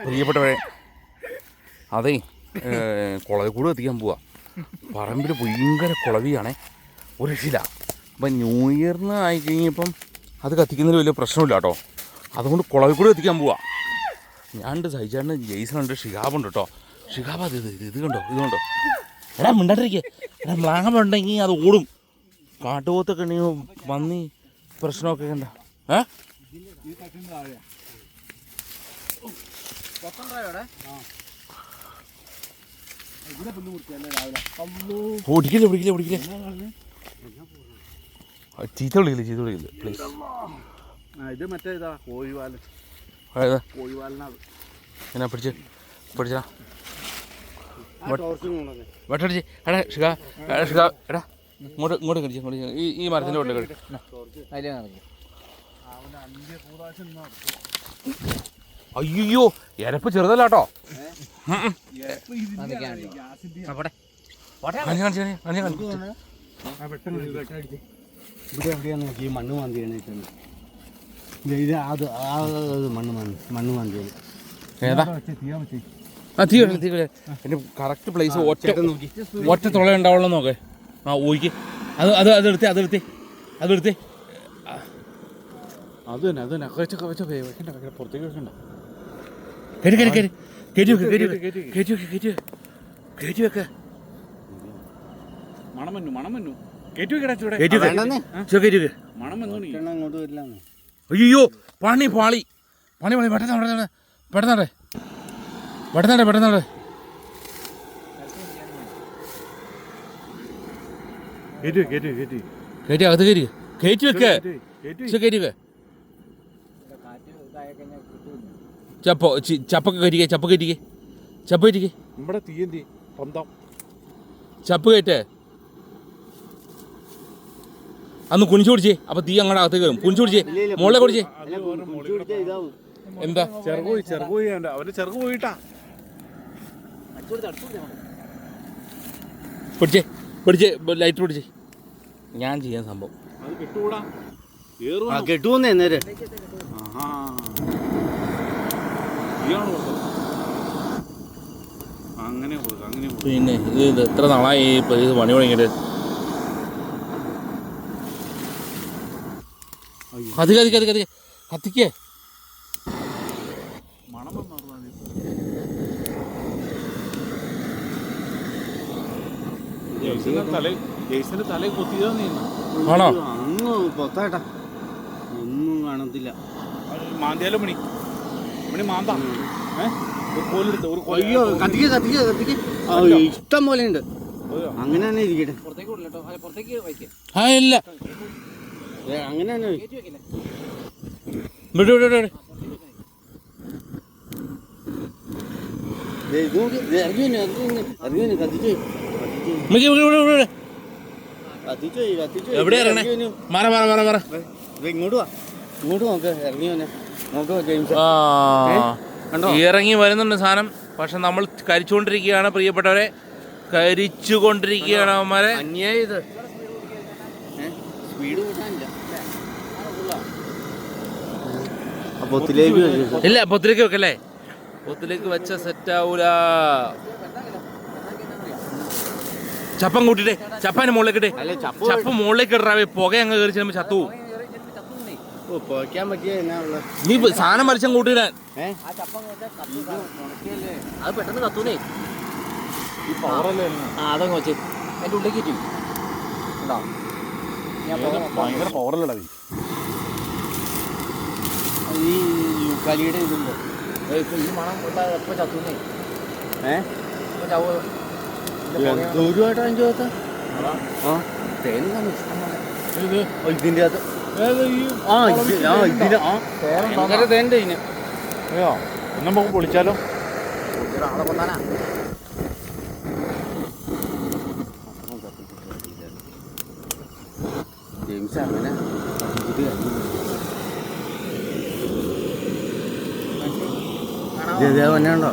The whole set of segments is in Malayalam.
പ്രിയപ്പെട്ടവരെ, അതേ കുളവിക്കൂട് എത്തിക്കാൻ പോവാ. പറമ്പിൽ ഭയങ്കര കുളവിയാണേ, ഒരു രക്ഷയില്ല. അപ്പം ന്യൂ ഇയറിന് ആയിക്കഴിഞ്ഞപ്പം അത് കത്തിക്കുന്നതിൽ വലിയ പ്രശ്നമില്ല കേട്ടോ. അതുകൊണ്ട് കുളവിക്കൂട് എത്തിക്കാൻ പോവാ. ഞാനുണ്ട്, സഹിച്ചാണ്ട്, ജെയ്സണുണ്ട്, ഷിഹാബുണ്ട് കേട്ടോ. ഷിഹാബ് അത് ഇത് കണ്ടോ, ഇത് കണ്ടോ. എടാ മിണ്ടാണ്ടിരിക്കേ, എടാ മ്ലാങ്ങ ഉണ്ടെങ്കിൽ അത് ഓടും. കാട്ടുപോത്തൊക്കെ ഉണ്ടെങ്കിൽ പന്നി പ്രശ്നമൊക്കെ കണ്ട. ഓടിക്കില്ല ഓടിക്കില്ല ഓടിക്കില്ല, ചീത്ത വിളിക്കില്ല ചീത്ത വിളിക്കില്ല പ്ലീസ്. ഇത് മറ്റേ ഇതാ കോഴിവാലൻ. കോഴിവാലനാണ്. എന്നാ പിടിച്ച് പിടിച്ചാ വെട്ടടിച്ച്. എടാ ഷികാ, ഷികാ എടാ ഇങ്ങോട്ട് ഇങ്ങോട്ട് കടിച്ചു, ഇങ്ങോട്ട് ഈ മരത്തിൻ്റെ ഉള്ളിൽ കടി. അയ്യോ എരപ്പ് ചെറുതല്ല കേട്ടോ. ഇവിടെ എവിടെയാന്ന് നോക്കി മണ്ണ് മാന്തിയാണ് ഇത്. അത് മണ്ണ് മാന്തിയാണ്. ഏതാ തീ എൻ്റെ കറക്റ്റ് പ്ലേസ് ഒറ്റ തുള ഉണ്ടാവുള്ളൂ നോക്കേ. ആ ഊയിക്ക് അതെടുത്തേ അതെടുത്തേ അതെടുത്തേ. അത് തന്നെ അത് തന്നെ വെച്ചൊക്കെ വെക്കണ്ട പുറത്തേക്ക് വെക്കണ്ട. കയറ്റി കയറ്റി കയറ്റി കയറ്റി വെക്ക് കയറ്റി വെക്ക് കയറ്റി വെക്ക് കയറ്റി വെക്ക് കയറ്റി വെക്ക്. മണം വന്നു കയറ്റി വെക്കടാ ചൂടെ. കയറ്റി വെക്ക് മണം വന്നു അങ്ങോട്ട് വരില്ലാന്ന്. അയ്യോ പണി പാളി പണി പാളി. പെട്ടെന്ന് പെട്ടെന്നാടെ പെട്ടെന്നാടെ പെട്ടെന്നാടെ. കയറ്റി അകത്ത് കയറ്റി കയറ്റി വെക്ക് കയറ്റി വെക്ക്. ചപ്പൊക്കെ കയറ്റിക്കേ ചപ്പ് കയറ്റിക്കേ ചപ്പ് കയറ്റിക്കേ. നമ്മുടെ തീയന്തി പന്തം ചപ്പ് കയറ്റേ. അന്ന് കുനിച്ചു പിടിച്ചേ, അപ്പൊ തീ അങ്ങോട്ട് അകത്ത് കയറും. കുനിച്ചു പിടിച്ചേ, മുകളിലെ കുടിച്ചേ. എന്താ ചെറുകോയി അവര് ചെറുകു പോയിട്ടാ. പിടിച്ചേ പിടിച്ചേ ലൈറ്റ് പിടിച്ചേ. ഞാൻ ചെയ്യാൻ സംഭവം അത് കിട്ടൂടാ. കെട്ടുവന്നേ നേരെ അങ്ങനെ അങ്ങനെ. പിന്നെ ഇത് എത്ര നാളായി ഇത് പണി തുടങ്ങിയിട്ട്. കത്തിക്കേ. മണം ജെയ്സന്റെ തലയിൽ കൊത്തിയതാ നീ. ആണോ? അങ്ങ് പൊത്താട്ടാ ഒന്നും കാണത്തില്ല. മാന്തിയാലോ മണി മണി മാന്താ. അയ്യോ കത്തിക്ക് കത്തിക്ക് കത്തിക്ക്. ഇഷ്ടം പോലെ ഉണ്ട്. അങ്ങനെ തന്നെ ഇരിക്കട്ടെ. ഇല്ല അങ്ങനെ തന്നെ എവിടെയാ ഇറങ്ങണേ? ഇങ്ങോട്ട് വാ ഇങ്ങോട്ട് നോക്ക്. ഇറങ്ങി ഇറങ്ങി വരുന്നുണ്ട് സാധനം. പക്ഷെ നമ്മൾ കരിച്ചുകൊണ്ടിരിക്കുകയാണ് പ്രിയപ്പെട്ടവരെ, കരിച്ചുകൊണ്ടിരിക്കുകയാണ് അവന്മാരെ. അന്യായം ഇത്. സ്പീഡ് കൂട്ടാനില്ല. ഇല്ല പൊത്തിലേക്ക് വെക്കല്ലേ, പൊത്തിലേക്ക് വെച്ച സെറ്റ് ആവൂല. ചപ്പം കൂട്ടിട്ടേ, ചപ്പാന്റെ മുകളിലേക്ക് ഇട്ടേ. ചപ്പ് മുകളിലേക്ക് ഇടറാവേ, പുക അങ്ങ് കയറി ചെല്ലുമ്പോ ചത്തു. നീ സാധനം മരിച്ചാൽ കൂട്ടിയിടാൻ. അത് പെട്ടെന്ന് കത്തൂനേ. അതങ്ങ് വെച്ച് അതിന്റെ ഉള്ളിലേക്ക് ഇരിക്കും. ഭയങ്കര പവറല്ലടാ ഈ യൂക്കാലിയുടെ ഇതുണ്ട്. ഈ മണം എപ്പോ ചത്തൂന്നേ. ദൂരമായിട്ട് അഞ്ചു ഭാഗത്ത് ഇതിന്റെ അകത്ത് ഭയങ്കര തേൻ്റെ ഇതിന്. അയ്യോ നമുക്ക് പൊളിച്ചാലോ? ആളെ കൊണ്ടാനാ. ജെയിംസ് അങ്ങനെ ഉണ്ടോ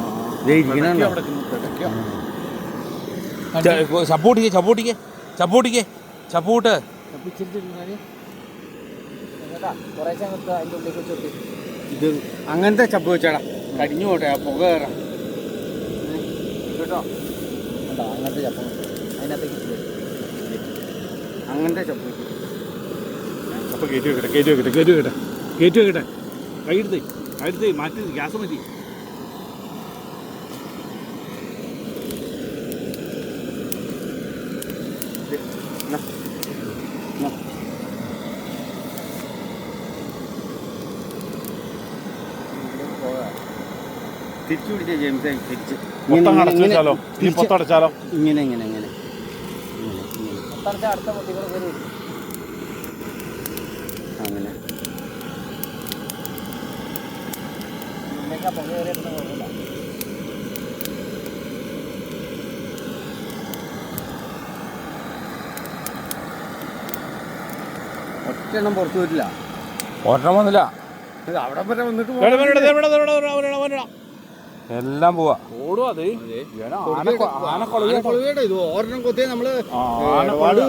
ഇരിക്കണുണ്ടോ? ചപ്പൂട്ടിക്കേ ചപ്പൂട്ടിക്കേ ചപ്പൂട്ടിക്കേ ചപ്പൂട്ട്. ഇത് അങ്ങനത്തെ ചപ്പ് വെച്ചാടാ കരിഞ്ഞു പോട്ടെ ആ പുക കയറാം കേട്ടോ. കേട്ടോ അങ്ങനത്തെ ചപ്പം അതിനകത്തേക്ക് ഇട്ട് വെക്കും. അങ്ങനത്തെ ചപ്പ് വെക്കും. അപ്പോൾ കയറ്റി വെക്കട്ടെ കൈയെടുത്ത് മാറ്റി ഗ്യാസ് മാറ്റി. തിരിച്ചു പിടിച്ച ജെയിംസ് തിരിച്ച് മൊത്തം അടച്ചാലോ? ഈ മൊത്തം അടച്ചാലോ? ഇങ്ങനെ പത്തടച്ച അടുത്ത പൊട്ടികൾ കയറി വരും. അങ്ങനെ ഇതിലേക്ക് ആ പുക കയറിയിട്ടുള്ള കുഴപ്പമില്ല. ഒറ്റെണ്ണം പുറത്തു വരില്ല. ഒരെണ്ണം വന്നില്ല, ഇത് അവിടെ വരെ വന്നിട്ട് എല്ലാം പോവാ. ഓടും അത് ആനക്കൊളവിയുടെ ഇത് ഒരെണ്ണം കൊത്തിയാൽ നമ്മള് ഇളപാട്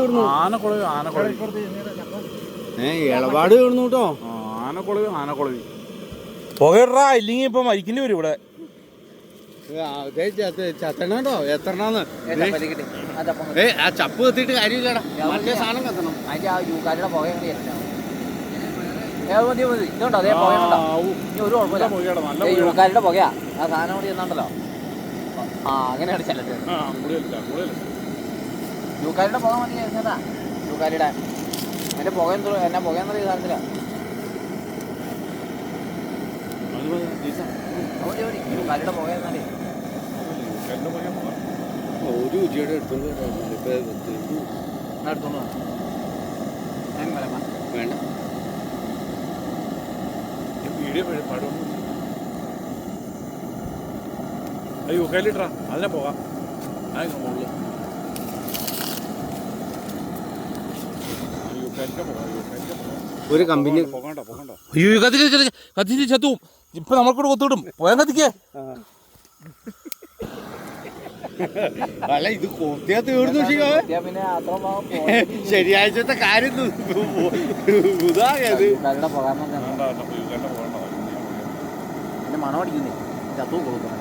തീർന്നു കേട്ടോ. ആനക്കൊളവി പുകയിടാ, ഇല്ലെങ്കിൽ ഇപ്പൊ മരിക്കേണ്ടി വരും ഇവിടെ. ചത്തണോ എത്രണ്ണാന്ന് ചപ്പത്തിക്കിട്ട് ആ ചപ്പം കത്തി. ആ ചപ്പ് കത്തിയിട്ട് കാര്യമില്ലടാ, മറ്റേ സാധനം കത്തണം. അതിന്റെ ആ യൂക്കാലിയുടെ പുക കൂടി ഇറങ്ങാം. മതി മതി ഇതുണ്ടോ അതേ പുക ഉണ്ടോ? ഇനി ഒരു കുഴപ്പമില്ല. യൂക്കാലിയുടെ പുകയാ ആ സാധനം കൂടി ചെന്നുണ്ടല്ലോ. ആ അങ്ങനെയാണ് ചിലത്. യൂക്കാലിയുടെ പുക മതി ചേട്ടാ. യൂക്കാലിയുടെ അതിന്റെ പുക എന്നാ പുകയെന്നറിയ സാധനത്തിലാ. മതി മതി യൂക്കാലിയുടെ പുക എന്നാലേ. ഒരു ഉച്ചയുടെ എടുത്തോണ്ട് എടുത്തോണ്ട് വേണ്ട. അയ്യോ കയ്യിലിട്ടാ അതിനെ പോകാം. മുകളിൽ ഒരു കമ്പനി പോകണ്ട. അയ്യോ കത്തിച്ച് ചത്തു. ഇപ്പൊ നമ്മൾക്കൂടെ കൊത്തിവിടും. പോയാൽ കത്തിക്കേ. അല്ല ഇത് കൊത്തിയാ തീർന്നു. പിന്നെ അത്ര ശനിയാഴ്ചത്തെ കാര്യം ഇതാകത് പുക പിന്നെ മണം അടിക്കുന്നേ ചത്തു കൊടുക്കണം.